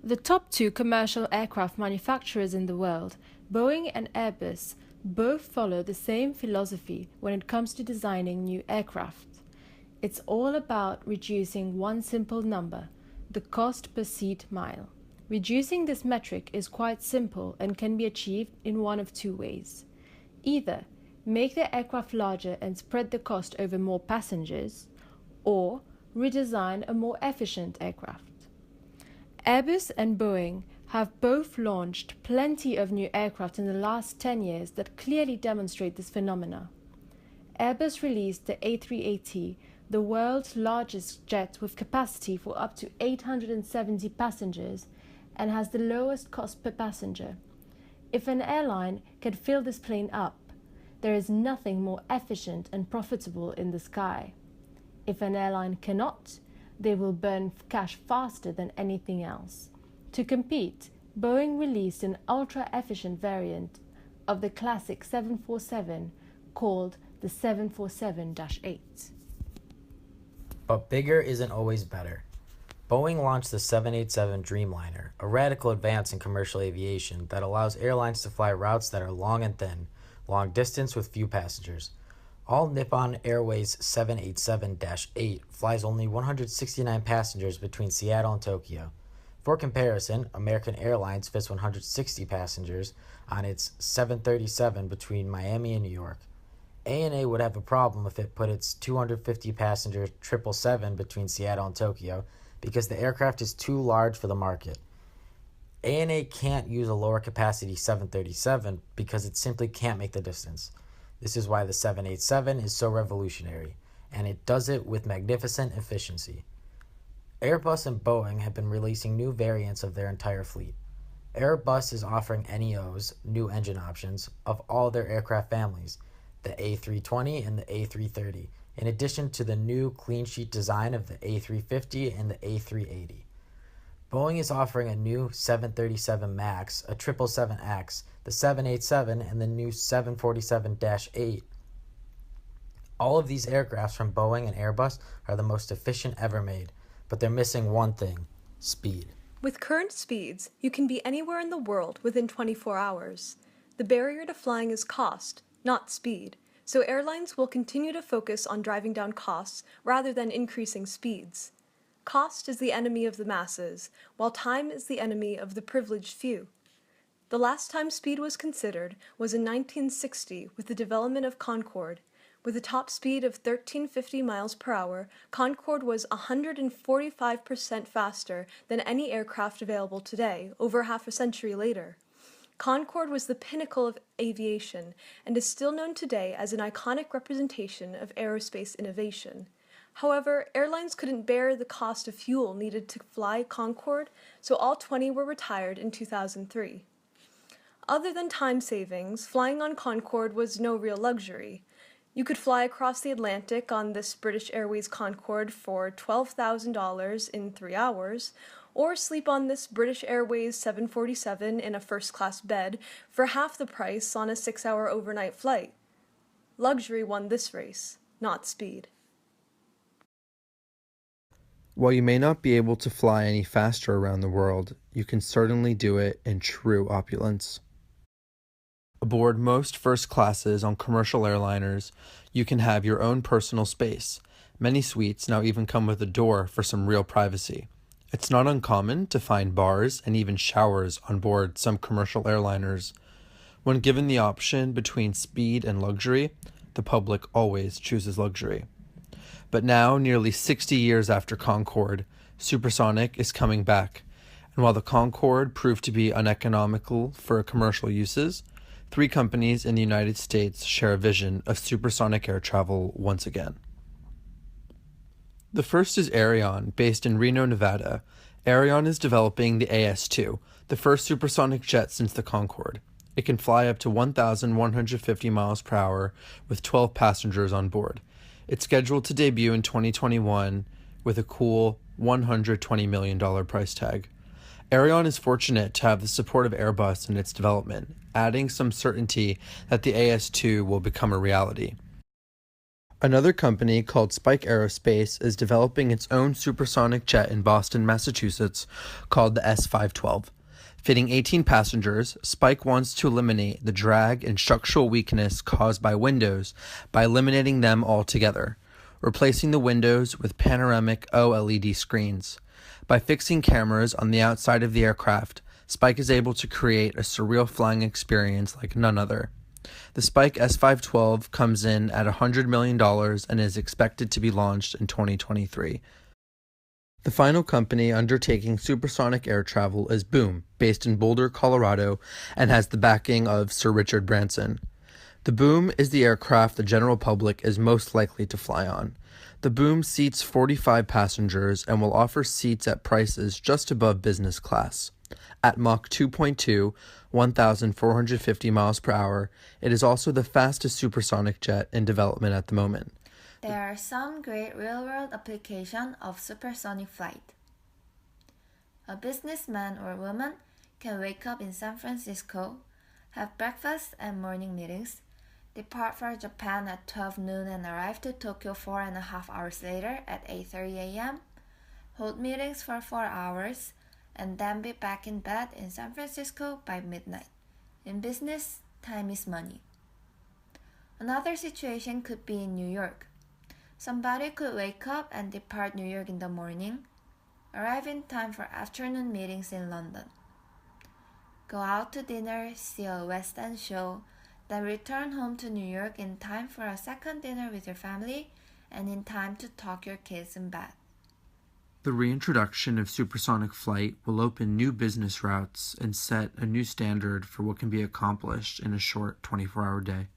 The top two commercial aircraft manufacturers in the world, Boeing and Airbus, both follow the same philosophy when it comes to designing new aircraft. It's all about reducing one simple number, the cost per seat mile. Reducing this metric is quite simple and can be achieved in one of two ways. Either make the aircraft larger and spread the cost over more passengers, or redesign a more efficient aircraft. Airbus and Boeing have both launched plenty of new aircraft in the last 10 years that clearly demonstrate this phenomena. Airbus released the A380, the world's largest jet with capacity for up to 870 passengers, and has the lowest cost per passenger. If an airline can fill this plane up, there is nothing more efficient and profitable in the sky. If an airline cannot, they will burn cash faster than anything else. To compete, Boeing released an ultra-efficient variant of the classic 747 called the 747-8. But bigger isn't always better. Boeing launched the 787 Dreamliner, a radical advance in commercial aviation that allows airlines to fly routes that are long and thin, long distance with few passengers. All Nippon Airways 787-8 flies only 169 passengers between Seattle and Tokyo. For comparison, American Airlines fits 160 passengers on its 737 between Miami and New York. ANA would have a problem if it put its 250-passenger 777 between Seattle and Tokyo because the aircraft is too large for the market. ANA can't use a lower capacity 737 because it simply can't make the distance. This is why the 787 is so revolutionary, and it does it with magnificent efficiency. Airbus and Boeing have been releasing new variants of their entire fleet. Airbus is offering NEOs, new engine options, of all their aircraft families, the A320 and the A330, in addition to the new clean sheet design of the A350 and the A380. Boeing is offering a new 737 MAX, a 777X, the 787, and the new 747-8. All of these aircrafts from Boeing and Airbus are the most efficient ever made, but they're missing one thing: speed. With current speeds, you can be anywhere in the world within 24 hours. The barrier to flying is cost, not speed, so airlines will continue to focus on driving down costs rather than increasing speeds. Cost is the enemy of the masses, while time is the enemy of the privileged few. The last time speed was considered was in 1960 with the development of Concorde. With a top speed of 1350 miles per hour, Concorde was 145% faster than any aircraft available today, over half a century later. Concorde was the pinnacle of aviation and is still known today as an iconic representation of aerospace innovation. However, airlines couldn't bear the cost of fuel needed to fly Concorde, so all 20 were retired in 2003. Other than time savings, flying on Concorde was no real luxury. You could fly across the Atlantic on this British Airways Concorde for $12,000 in 3 hours, or sleep on this British Airways 747 in a first-class bed for half the price on a 6-hour overnight flight. Luxury won this race, not speed. While you may not be able to fly any faster around the world, you can certainly do it in true opulence. Aboard most first classes on commercial airliners, you can have your own personal space. Many suites now even come with a door for some real privacy. It's not uncommon to find bars and even showers on board some commercial airliners. When given the option between speed and luxury, the public always chooses luxury. But now, nearly 60 years after Concorde, Supersonic is coming back. And while the Concorde proved to be uneconomical for commercial uses, 3 companies in the United States share a vision of supersonic air travel once again. The first is Aerion, based in Reno, Nevada. Aerion is developing the AS-2, the first supersonic jet since the Concorde. It can fly up to 1,150 miles per hour with 12 passengers on board. It's scheduled to debut in 2021 with a cool $120 million price tag. Aerion is fortunate to have the support of Airbus in its development, adding some certainty that the AS-2 will become a reality. Another company called Spike Aerospace is developing its own supersonic jet in Boston, Massachusetts, called the S-512. Fitting 18 passengers, Spike wants to eliminate the drag and structural weakness caused by windows by eliminating them altogether, replacing the windows with panoramic OLED screens. By fixing cameras on the outside of the aircraft, Spike is able to create a surreal flying experience like none other. The Spike S-512 comes in at $100 million and is expected to be launched in 2023. The final company undertaking supersonic air travel is Boom, based in Boulder, Colorado, and has the backing of Sir Richard Branson. The Boom is the aircraft the general public is most likely to fly on. The Boom seats 45 passengers and will offer seats at prices just above business class. At Mach 2.2, 1,450 miles per hour, it is also the fastest supersonic jet in development at the moment. There are some great real-world applications of supersonic flight. A businessman or woman can wake up in San Francisco, have breakfast and morning meetings, depart for Japan at 12 noon and arrive to Tokyo 4.5 hours later at 8:30 a.m., hold meetings for 4 hours, and then be back in bed in San Francisco by midnight. In business, time is money. Another situation could be in New York. Somebody could wake up and depart New York in the morning, arrive in time for afternoon meetings in London, go out to dinner, see a West End show, then return home to New York in time for a second dinner with your family and in time to tuck your kids in bed. The reintroduction of supersonic flight will open new business routes and set a new standard for what can be accomplished in a short 24-hour day.